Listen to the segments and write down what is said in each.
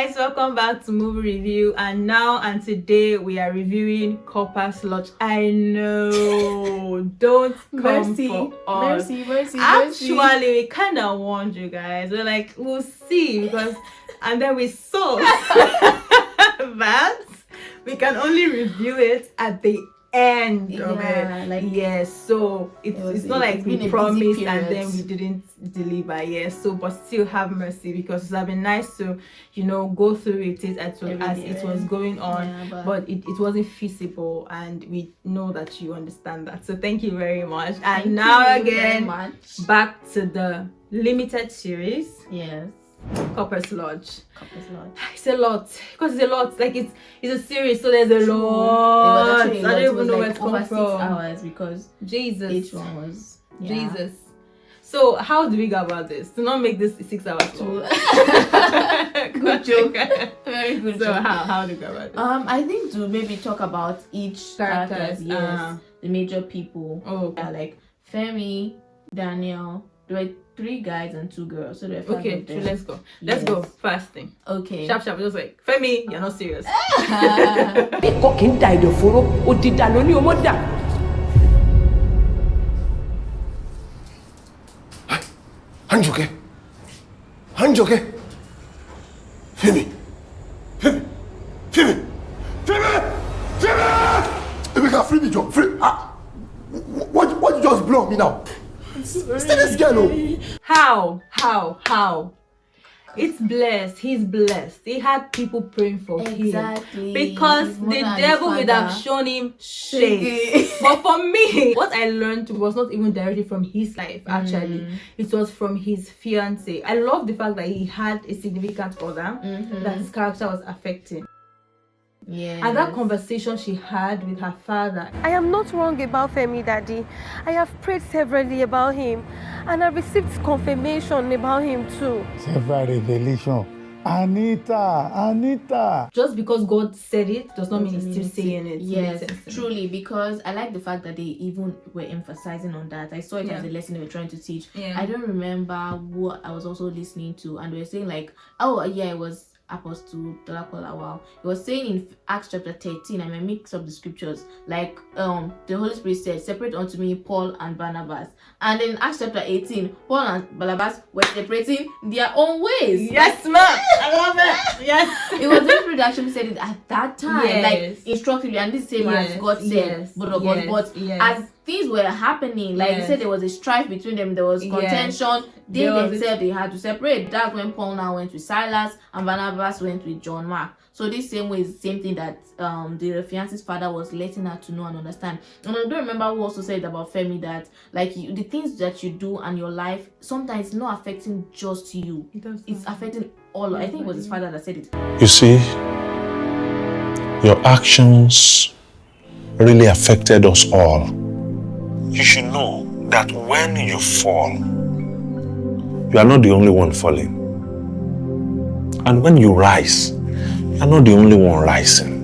guys, welcome back to movie review. And today we are reviewing Corpers Lodge. I know, don't come for us. Actually, we kind of warned you guys. We're like, we'll see, because and then we saw that we can only review it at the end of it. Like, yes, so it's not like we promised and then we didn't deliver. Yes, so but still have mercy, because it would have been nice to go through it as it was going on, but it wasn't feasible, and we know that you understand that, so thank you very much. And now again, back to the limited series. Yes, Corpers Lodge. It's a lot, because it's a lot. Like it's a series, so there's a lot. I don't even know where to come from. 6 hours, because Jesus, each one was Jesus. So how do we go about this to not make this 6 hours too? Good joke. Very good so joke. how do we go about it? I think to maybe talk about each characters. Yes, the major people. Like Femi, Daniel. There were 3 guys and 2 girls, so there were 5 of them. So let's go. Let's go. First thing. Okay. Sharp. Just like Femi, you're not serious. Hanjoke. Femi. Emeka, free me, John. Free. What you just blow me now? Stay this girl. How? It's blessed. He's blessed. He had people praying for him, because the devil would have shown him shade. But for me, what I learned was not even directly from his life. Actually, it was from his fiance. I love the fact that he had a significant other that his character was affecting. Yes. And that conversation she had with her father. I am not wrong about Femi, Daddy. I have prayed severally about him, and I received confirmation about him too. Several revelation. Anita. Just because God said it does not mean he's still saying it. Yes, truly, because I like the fact that they even were emphasizing on that. I saw it as a lesson they were trying to teach. I don't remember what I was also listening to, and they were saying like, it was Apostle Dolakola. Wow, he was saying in Acts chapter 13, I may mix up the scriptures, like the Holy Spirit said, separate unto me Paul and Barnabas, and then in Acts chapter 18, Paul and Barnabas were separating their own ways. Yes, ma'am. I love it. Yes, it was the Holy Spirit that actually said it at that time, like instructively, and this same as God said, but as things were happening, like you said, there was a strife between them, there was contention. They themselves, they had to separate. That's when Paul now went with Silas and Barnabas went with John Mark. So this same way is the same thing that the fiance's father was letting her to know and understand. And I don't remember who also said about Femi that like the things that you do and your life sometimes it's not affecting just you. It's affecting all. I think it was his father that said it. You see, your actions really affected us all. You should know that when you fall, you are not the only one falling. And when you rise, you are not the only one rising.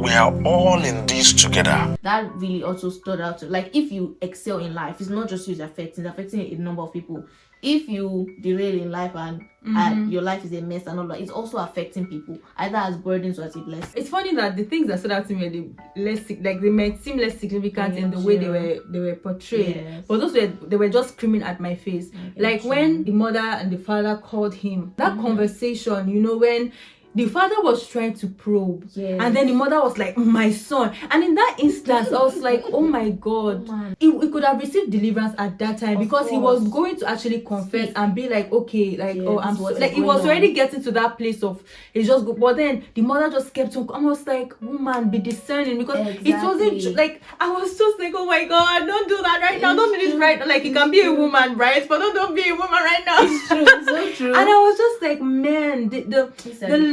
We are all in this together. That really also stood out. Like, if you excel in life, it's not just you it's affecting a number of people. If you derail in life and your life is a mess and all that, it's also affecting people, either as burdens or as a blessing. It's funny that the things that stood out to me were they might seem less significant in the way they were portrayed, but they were just screaming at my face. Like when the mother and the father called him, that conversation, when the father was trying to probe, and then the mother was like, my son. And in that instance, I was like, oh my God, he could have received deliverance at that time, because he was going to actually confess and be like, okay, like, I'm so, like, he was already getting to that place of it's just good. But then the mother just kept on. I was like, woman, be discerning, because it wasn't like I was just like, oh my God, don't do that right now, don't do this right now. Like, you can be a woman, right? But don't be a woman right now. It's true, it's so true. And I was just like, man, the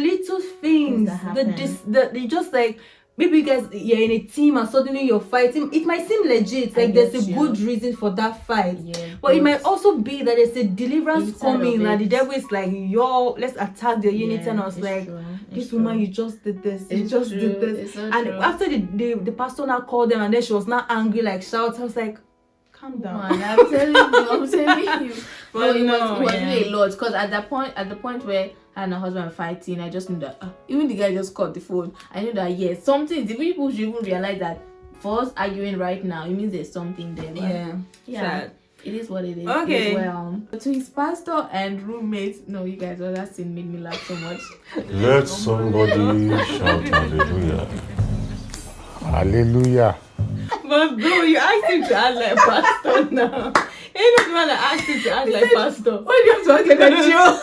little things that they just like, maybe you guys you're in a team and suddenly you're fighting. It might seem legit, like there's a good reason for that fight, but it might also be that there's a deliverance coming, that the devil is like, yo, let's attack the unity. And I was like, this woman, you just did this, did this. And after the pastor now called them, and then she was now angry, like shouts. I was like, calm down. I'm telling you. But it was really a lot, because at the point where her and her husband were fighting, I just knew that even the guy just caught the phone. I knew that yes, something. The people should even realize that for us arguing right now, it means there's something there. Yeah. Sad. It is what it is. Okay. Well, to his pastor and roommates. No, you guys, that scene made me laugh so much. Let somebody shout hallelujah. Hallelujah. But bro, you asked him to act like pastor now. Ain't no man that asked him to act like pastor. Why do you have to act like a Jew?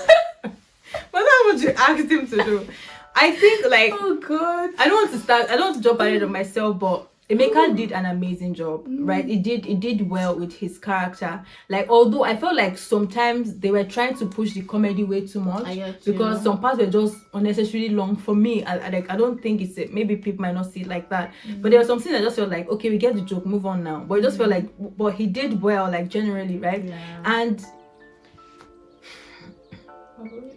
But that's what you asked him to do. I think like Oh God. I don't want to jump ahead of myself, but Emeka did an amazing job, right? It did well with his character. Like, although I felt like sometimes they were trying to push the comedy way too much, because some parts were just unnecessarily long for me. I don't think maybe people might not see it like that, but there were some scenes I just felt like, okay, we get the joke, move on now. But it just felt like, but he did well, like generally, right? Yeah. And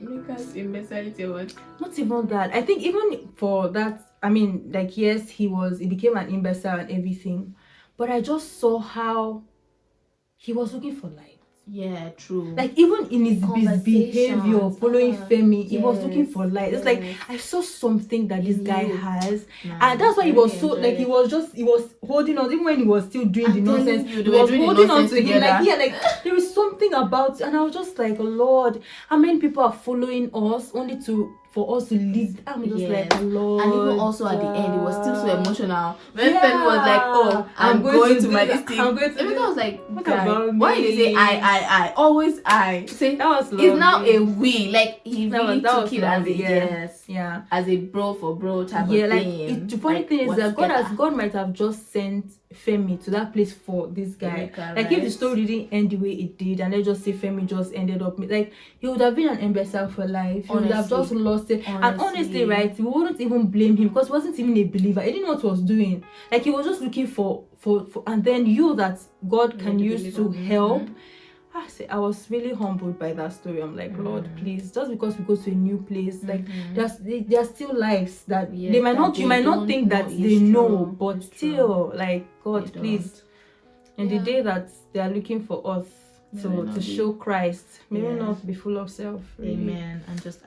Make us imbecility or what? not even that. I think even for that, I mean, like, yes, he became an imbecile and everything, but I just saw how he was looking for light. Yeah, true. Like, even in his behavior following Femi, he was looking for light. It's like, I saw something that this guy has, and that's why he was so, like, he was holding on, even when he was still doing the nonsense, he was holding on to him, like there is something about it. And I was just like, Lord, how many people are following us only for us to lead? I'm just like, Lord. And even also at the end, it was still so emotional. When Femi was like, oh, I'm going to my listing. Everything was like, why did you say I? Always I. Say, that was lovely. It's now a we. Like, he really took it as a yeah. As a bro for bro type of thing. Like, the funny thing is that God might have just sent Femi to that place for this guy. Like, if the story didn't end the way it did, and they just say Femi just ended up, like, he would have been an imbecile for life. He would have just lost it. And honestly, right, we wouldn't even blame him, because he wasn't even a believer. He didn't know what he was doing. Like, he was just looking for and then you that God can use to help. I was really humbled by that story. I'm like, Lord, please, just because we go to a new place, like, there are still lives that they might not, you might not think that they know, but still, like, God, please, in the day that they are looking for us to show Christ, maybe not be full of self. Really. Amen. And just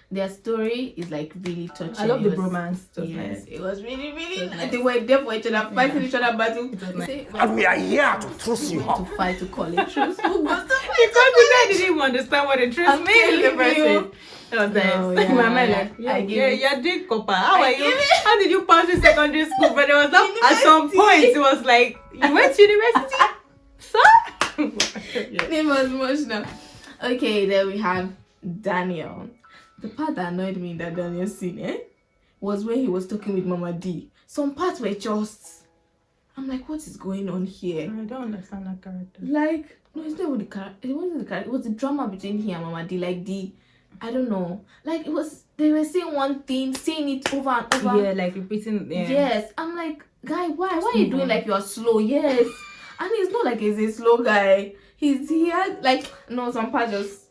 their story is like really touching. I love the bromance. Nice. It was really, really nice. They were there for each other, fighting each other battle. And we are here to truce you up. To fight, to call it truce. Who goes to fight? Because the guy didn't even understand what a truce means. The person. That was nice. My mind like, you're doing copper. How are you? How did you pass in secondary school? But there was at some point it was like, you went to university, sir. It was emotional. Okay, then we have Daniel. The part that annoyed me in that Daniel scene, was when he was talking with Mama D. Some parts were just, I'm like, what is going on here? I don't understand that character. Like, no, it's not with the character. It wasn't the character. It was the drama between he and Mama D. Like I don't know. Like, it was, they were saying one thing, saying it over and over. Yeah, like repeating. Yeah. Yes, I'm like, guy, why are you doing like you are slow? Yes. And he's not like he's a slow guy. He had like, no, some part just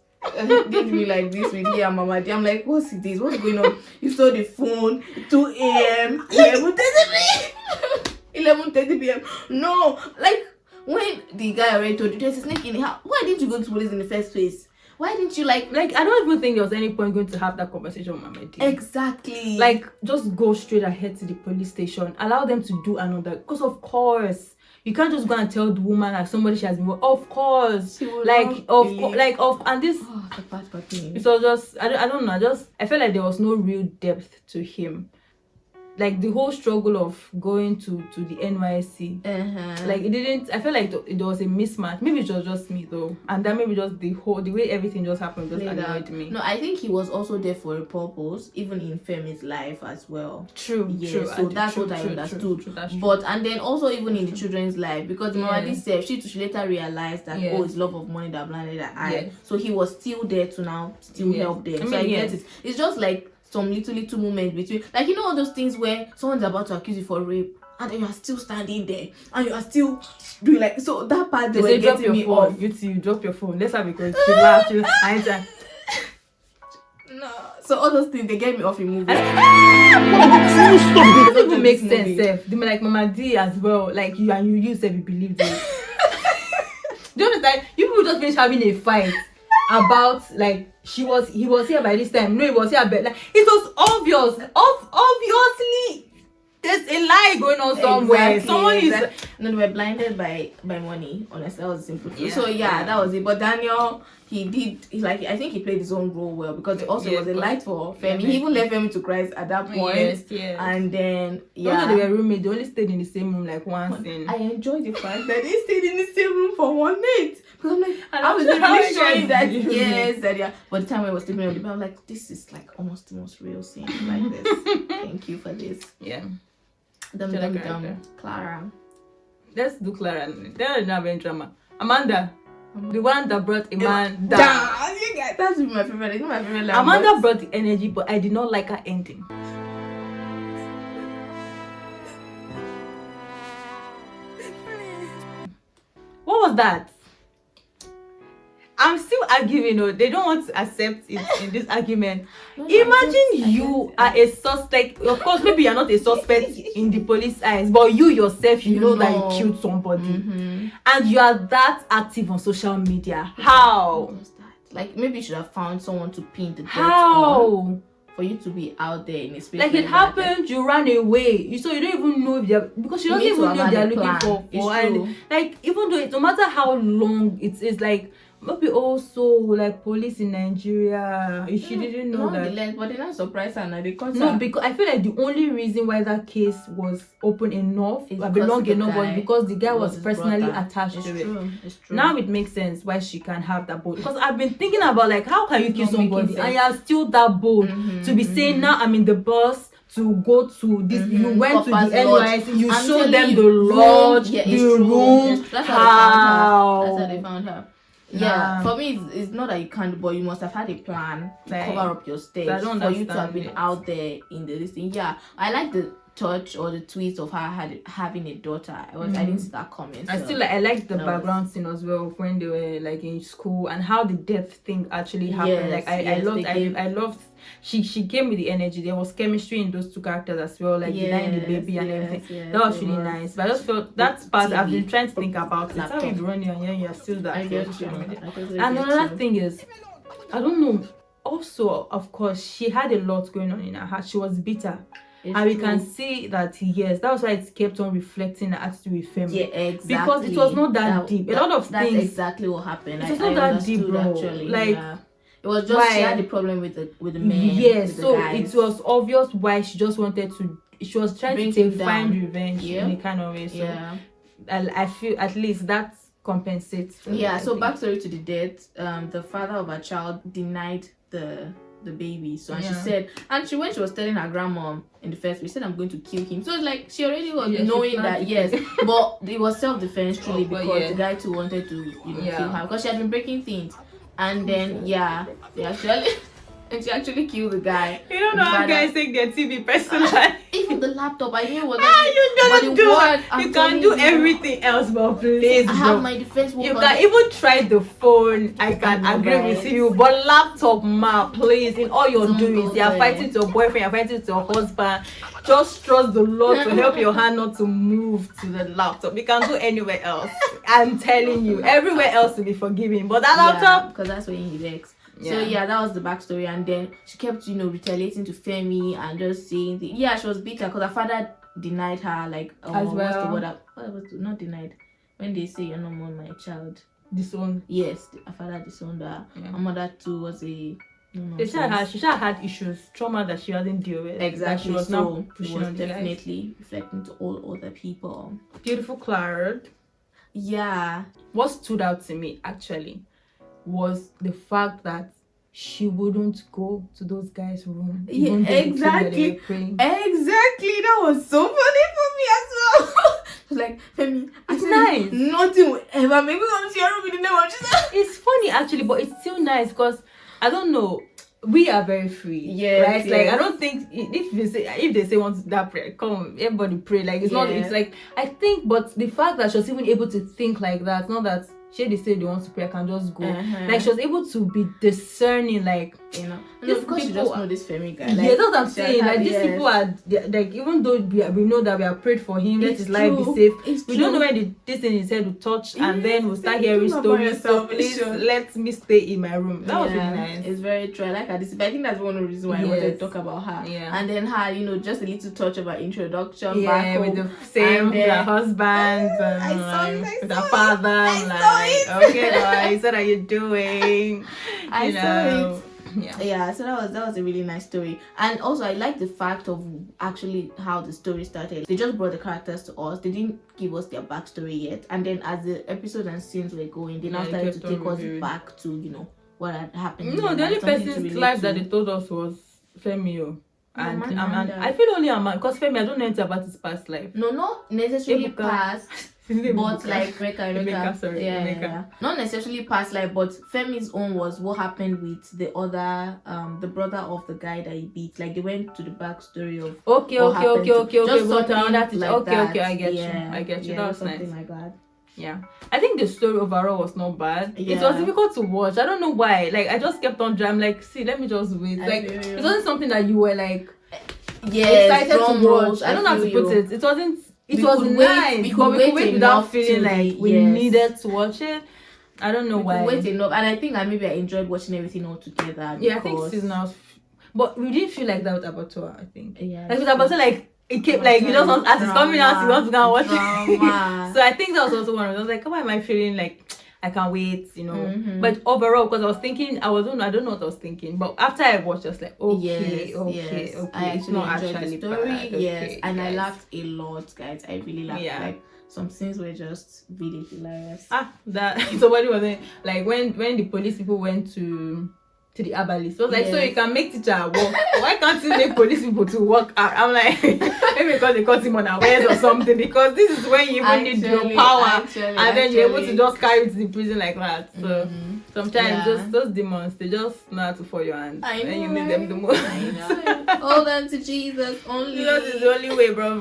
did me like this with here and Mama D. I'm like, what's this? What's going on? You saw the phone, 2 a.m., 11:30 p.m. No, like, when the guy already told you there's a snake in the house, why didn't you go to police in the first place? Why didn't you like I don't even think there was any point going to have that conversation with Mama D. Exactly. Like, just go straight ahead to the police station. Allow them to do another, because of course you can't just go and tell the woman like somebody she has been. Of course, and this. It was just I don't know. I felt like there was no real depth to him. Like, the whole struggle of going to the NYSC, like, it didn't. I felt like there was a mismatch. Maybe it was just me though, and then maybe just the way everything just happened just annoyed me. No, I think he was also there for a purpose, even in Femi's life as well. True. So that's what I understood. True. But and then also even in the children's life, because Mama said she later realized that it's love of money that blinded her eye. So he was still there to now help them. I get it. It's just like some little moment between, like, you know, all those things where someone's about to accuse you for rape and then you are still standing there and you are still doing like, so that part they were getting me off. You drop your phone. Let's have a good laugh. No, so all those things they get me off in movies. It doesn't even make sense. They were like Mama D as well. Like, you use it, you believe it. Do you understand? like you people just finished having a fight about like he was here by this time. No, he was here, but like it was obviously there's a lie going on somewhere. Exactly, Someone is no, they were blinded by money. Honestly, that was simple. Yeah, So that was it. But Daniel, I think he played his own role well, because also it was a light for Femi. He even left Femi to cry at that point. Yes. And then Although they were roommates, they only stayed in the same room like once. I enjoyed the fact that they stayed in the same room for one night. Because I'm like, I was how really you showing guys that do. yes, that yeah. But the time I was sleeping on the bed, I'm like, this is like almost the most real scene like this. Thank you for this. Yeah. Clara. Let's do Clara. They're not having drama. Amanda, the one that brought a man down. That's my favorite. It's my favorite line. Amanda brought the energy, but I did not like her ending. What was that? I'm still arguing. They don't want to accept it in this argument. Imagine you are a suspect. Of course, maybe you're not a suspect in the police eyes, but you yourself, you know that you killed somebody, and you are that active on social media. How? Like maybe you should have found someone to pin the dirt How? on for you to be out there in a space Like it happened, you ran away. You don't even know if they're, because she doesn't even know if they're looking for. And like even though no matter how long it is, like maybe also like police in Nigeria, if she didn't know that. But they're not surprised and they No, because I feel like the only reason why that case was open enough, long enough, was because the guy was personally attached to it. It's true. Now it makes sense why she can have that bold. Because I've been thinking about like how can you kill somebody and you're still that bold to be saying now I'm in the bus to go to this. You went to the NYC, you showed them the lodge, the room. That's how they found her. Yeah, for me, it's not that you can't, but you must have had a plan to cover up your stage for you to have been out there in the listing. Yeah, I like the touch or the tweets of her having a daughter. I didn't see that comment. I still I liked the background scene as well when they were like in school and how the death thing actually happened. I loved. She came with the energy. There was chemistry in those two characters as well, like the guy and the baby and everything. That was really nice. But I just felt that part I've been trying to think about it. How you running and you're still that. And another thing is, I don't know. Also, of course, she had a lot going on in her heart. She was bitter. And we can see that yes, that was why it kept on reflecting her attitude with Femi. Yeah, exactly. Because it was not that deep. A lot of that's things. exactly what happened. It was not that deep, bro. Actually, like it was just she had a problem with the men. Yes, so it was obvious why she just wanted to. She was trying to find revenge in a kind of way. So I feel at least that compensates. So backstory to the death. The father of her child denied the baby. So and she said, and when she was telling her grandma in the first place, she said, I'm going to kill him. So it's like she already was knowing that but it was self-defense truly because the guy too wanted to kill her because she had been breaking things. And then she actually killed the guy. You don't know how guys take their TV personal. Even the laptop, I knew what you can do everything else, but please, I have my defense. You can even try the phone. I can agree with you, but laptop, please, in all you're doing, you are fighting with your boyfriend, you're fighting with your husband. Just trust the Lord to help your hand not to move to the laptop. You can do anywhere else. I'm telling you, everywhere else will be forgiving, but that laptop, because that's where you vex. So that was the backstory, and then she kept retaliating to Femi and just saying she was bitter because her father denied her as well. What was not denied when they say you're not more my child, disowned. Yes, her father disowned her. Her mother too was a she had issues, trauma that she hadn't dealt with. Exactly. She was not pushing on definitely reflecting to all other people. Beautiful Clara. Yeah. What stood out to me actually was the fact that she wouldn't go to those guys' room. Exactly. That was so funny for me as well. Like, Femi, it's nice. Nothing will ever make me come to your room with the name of Jesus. It's funny actually, but it's still nice because I don't know. We are very free, right? Like I don't think if they say want that prayer, come everybody pray. Like it's not. It's like I think, but the fact that she was even able to think like that, not that they say they want to pray, I can just go. Like she was able to be discerning, like, you know, these because you just know this Femi guy. Like, yeah, that's what I'm saying. Like these people are like, even though we know that we have prayed for him, let his life be safe. We don't know when this thing he said will touch, and then we'll start hearing stories. So please let me stay in my room. That was really nice. It's very true. I like her. But I think that's one of the reasons why I wanted to talk about her. Yeah. And then her, you know, just a little touch of her introduction. Yeah, with the same with her husband and with her father. Okay, guys, what are you doing? I saw it. Yeah, so that was a really nice story. And also I like the fact of actually how the story started. They just brought the characters to us. They didn't give us their backstory yet, and then as the episodes and scenes were going, they now started to take us back to, you know, what had happened. No, the only person's life that they told us was Femi. And I feel only Amanda, because Femi, I don't know anything about his past life. No, not necessarily past. But like Emeka, yeah. Not necessarily past life, but Femi's own was what happened with the other the brother of the guy that he beat. Like they went to the backstory of okay. Just something like that. I get you. Yeah, that was something nice. Like that. Yeah, I think the story overall was not bad. It was difficult to watch. I don't know why. Like I just kept on driving. Like, see, let me just wait. Like it wasn't something that you were like excited to watch. I don't know how to put it. It wasn't. It was nice, but we could wait without feeling like we needed to watch it. I don't know why. Wait enough, and I think maybe I enjoyed watching everything all together. Yeah, I think seasonal, but we didn't feel like that with Abattoir. I think. Yeah. Like with Abattoir, like it kept like you just want, as it's coming out, you want to go and watch it. So I think that was also one of those. Like, why am I feeling like I can't wait, you know? But overall, because I was thinking, I don't know what I was thinking. But after I watched, I was like, okay. I It's not enjoyed actually the story. bad. Yes, and I laughed a lot, guys. I really laughed. Like some scenes were just really hilarious. That somebody was saying, like when the police people went to the herbalist. So I was like, so you can make teacher work. Why can't you make police people to work out? I'm like, maybe because they caught him unawares or something. Because this is when you even need your power, and then you're able to just carry it to the prison like that. So sometimes those demons, they just know how to fall your hands, and you need them the most. Hold on to Jesus only. Jesus is the only way, bro.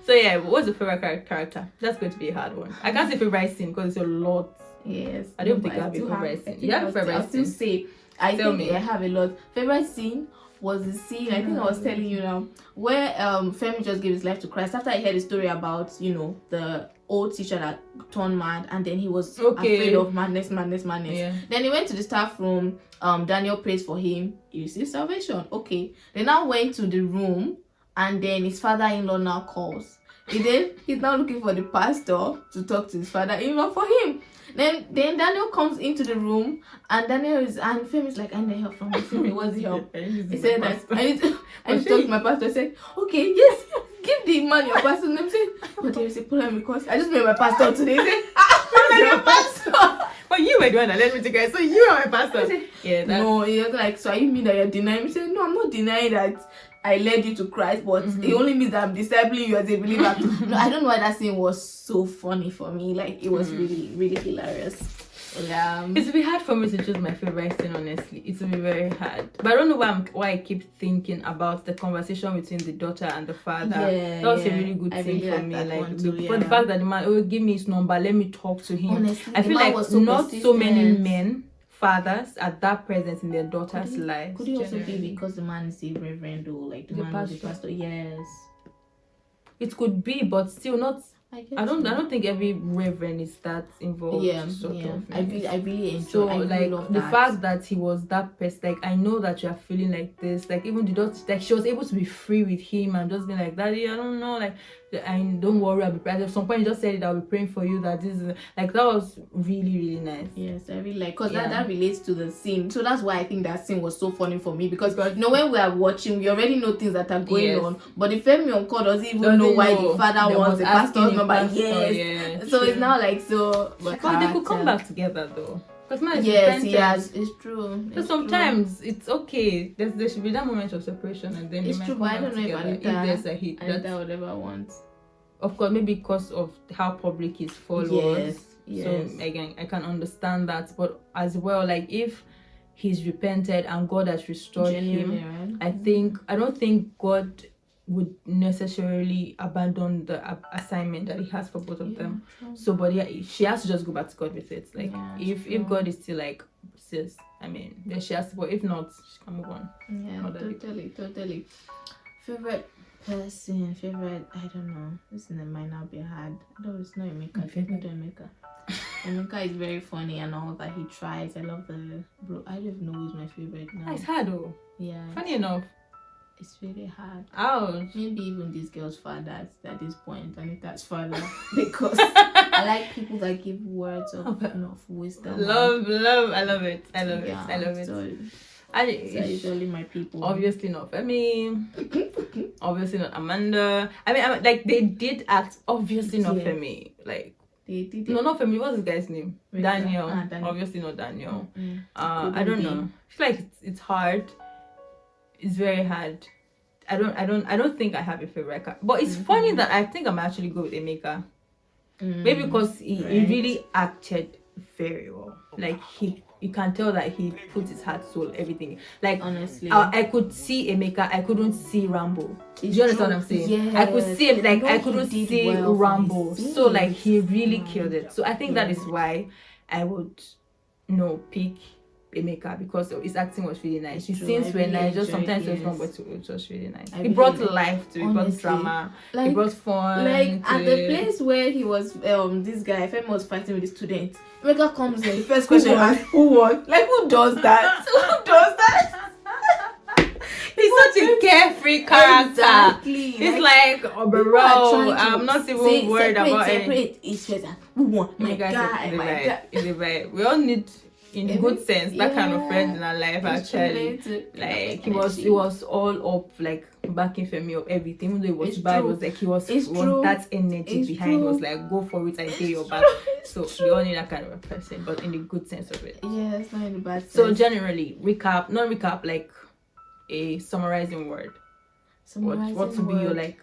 So yeah, what's your favorite character? That's going to be a hard one. I can't say favorite scene because it's a lot. Yes, I don't think I have a favorite scene. You have a favorite scene? I'll still say. I have a lot. Favorite scene was the scene I think I was telling you now, where Femi just gave his life to Christ after I heard the story about, you know, the old teacher that turned mad, and then he was afraid of madness. Then he went to the staff room. Daniel prays for him. He received salvation. Okay. They now went to the room, and then his father-in-law now calls. He's now looking for the pastor to talk to his father-in-law for him. Then Daniel comes into the room, and Femi's like, I need help from him. It was help. He said that I need to talk to my pastor. I said, okay, yes, give the man your pastor's name. Say, but there is a problem because I just met my pastor today. He said, I'm your pastor. But you were the one that led me to guys, so you are my pastor. Said, no, he was like, so you mean that you're denying? He said, no, I'm not denying that I led you to Christ, but it only means that I'm discipling you as a believer. No, I don't know why that scene was so funny for me. Like, it was really, really hilarious. Yeah. It will be hard for me to choose my favorite scene, honestly. It will be very hard. But I don't know why I keep thinking about the conversation between the daughter and the father. That was a really good scene for me. Like, for the fact that the man, give me his number, let me talk to him. Honestly, I feel like not so many men, fathers, at that present in their daughter's lives. Could it also be because the man is a reverend or like the man is a pastor? Yes. It could be, but still not. I don't think every reverend is that involved. I really enjoy. So really like the fact that he was that person, like I know that you are feeling like this. Like even the daughter, like she was able to be free with him and just be like, Daddy, I don't know, like don't worry, I'll be praying. At some point, he just said it, I'll be praying for you. That this is like that was really, really nice. Yes, I really like because that relates to the scene. So that's why I think that scene was so funny for me because you know when we are watching, we already know things that are going on, but the Femi on call doesn't even know why the father wants the pastor's number. Yes, so it's now like so. But they could come back together though. Yes, it's true. So sometimes it's okay. There should be that moment of separation, and then it's true. But I don't know if there's a hit that would ever want. Of course, maybe because of how public his followers. Yes. So again, I can understand that, but as well, like if he's repented and God has restored him, I don't think God would necessarily abandon the assignment that he has for both of them. So, but yeah, she has to just go back to God with it. Like, if God is still like, sis, I mean, then she has to. But if not, she can move on. Yeah, totally. Favorite person, I don't know. This might not be hard. No, it's not Emeka. Emeka is very funny and all that he tries. I love I don't know who's my favorite now. It's hard though. Yeah. Funny enough. It's really hard. Ouch. Maybe even this girl's father at this point, Anita's father, because I like people that give words of wisdom. Love. I love it. I love it. So it's only my people. Obviously not Femi. Obviously not Amanda. I mean, like they did act. Obviously not Femi. Like they did. No, not Femi. What's this guy's name? Daniel. Obviously not Daniel. I don't know. I feel like it's hard. It's very hard. I don't think I have a favorite character. But it's funny that I think I'm actually good with Emeka. Maybe because he really acted very well. Like you can tell that he put his heart, soul, everything. Like honestly, I could see Emeka. I couldn't see Rambo. Do you understand what I'm saying? Yes. I could see him. Like I couldn't see Rambo. So like he really killed it. So I think that is why I would pick Emeka, because his acting was really nice. His scenes were nice. Just sometimes it was wrong, but it was just really nice. He brought life to it. He brought drama. He brought fun. Like at the place where he was, this guy Femi was fighting with the student. Emeka comes in. The first question is, who won? Like who does that? Who does that? He's such a carefree character. Exactly. He's like bro, I'm not even worried about it. It's better. Who won? My guy. We all need, in a good sense, that kind of friend in our life. Actually, like he was all up, like backing Femi up everything. Even though it was bad, it was like he was that energy behind. It was like, go for it, I pay your back. So we all need that kind of a person, but in the good sense of it. Yeah, it's not in the bad sense. So generally, not recap, like a summarizing word. What would be your like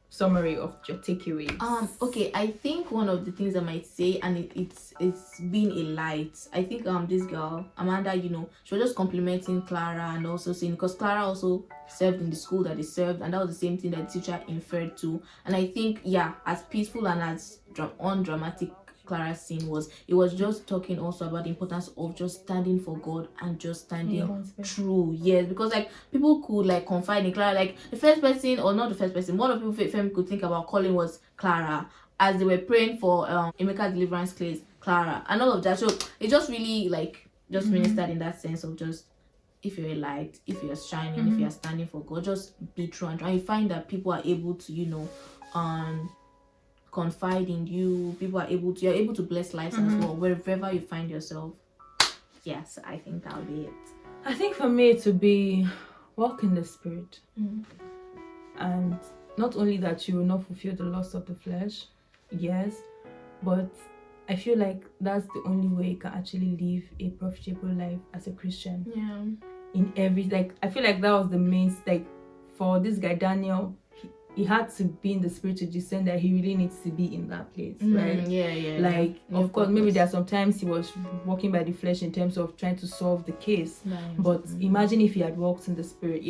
summary of your takeaways? Okay, I think one of the things I might say, and it's been a light. I think this girl Amanda, she was just complimenting Clara and also saying, because Clara also served in the school that they served, and that was the same thing that the teacher inferred to. And I think as peaceful and as undramatic Clara's scene was, it was just talking also about the importance of just standing for God and just standing true. Yes, because like people could like confide in Clara. Like the first person, or not the first person, one of the people Femi could think about calling was Clara, as they were praying for Emeka deliverance case, Clara, and all of that. So it just really like ministered in that sense of just, if you're a light, if you're shining, if you're standing for God, just be true. And you find that people are able to confide in you. You're able to bless lives as well, wherever you find yourself. Yes, I think that'll be it. I think for me to be walk in the spirit, and not only that you will not fulfill the lust of the flesh, yes, but I feel like that's the only way you can actually live a profitable life as a Christian. Yeah. In every, like, I feel like that was the main, like, for this guy Daniel, he had to be in the spirit to discern that he really needs to be in that place, right? Yeah. Like, of course, maybe there are sometimes he was walking by the flesh in terms of trying to solve the case. But imagine if he had walked in the spirit,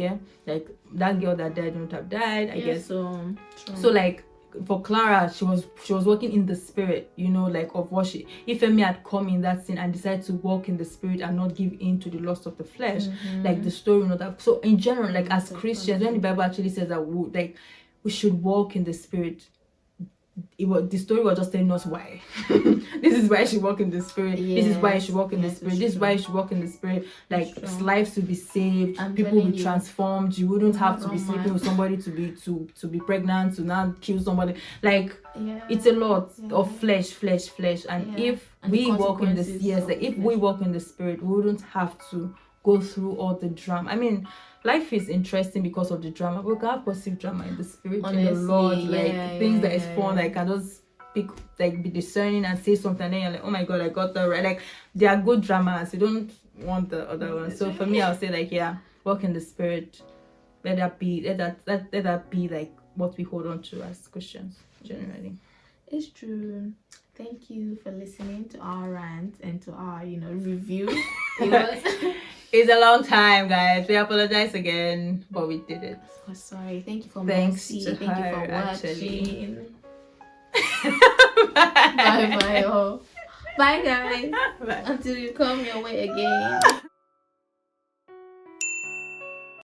like that girl that died wouldn't have died, I guess. So like for Clara, she was walking in the spirit, like of what if Femi had come in that scene and decided to walk in the spirit and not give in to the lust of the flesh, like the story would not have. So in general, like as Christians, when the Bible actually says that we should walk in the spirit, the story was just telling us why. This is why you should walk in the spirit. This is why you should walk in the spirit. This is why you should walk in the spirit. Like lives to be saved, people will be transformed. You wouldn't have to be sleeping with somebody to be pregnant, to now kill somebody. Like it's a lot of flesh. And if we walk in this, if we walk in the spirit, we wouldn't have to go through all the drama. I mean, life is interesting because of the drama, but we can have positive drama in the spirit, honestly, in the Lord, like things that is fun. I can just pick, like, be discerning and say something, and then you're like, oh my God, I got that right. Like, they are good dramas. You don't want the other one. So for me, I'll say like, walk in the spirit. Let that be like what we hold on to as Christians generally. It's true. Thank you for listening to our rant and to our review. It's a long time, guys. We apologize again, but we did it. Oh, sorry. Thank you for Thanks mercy. to Thank you her, for actually. watching. Bye bye. Oh. Bye guys. Bye. Until you come your way again.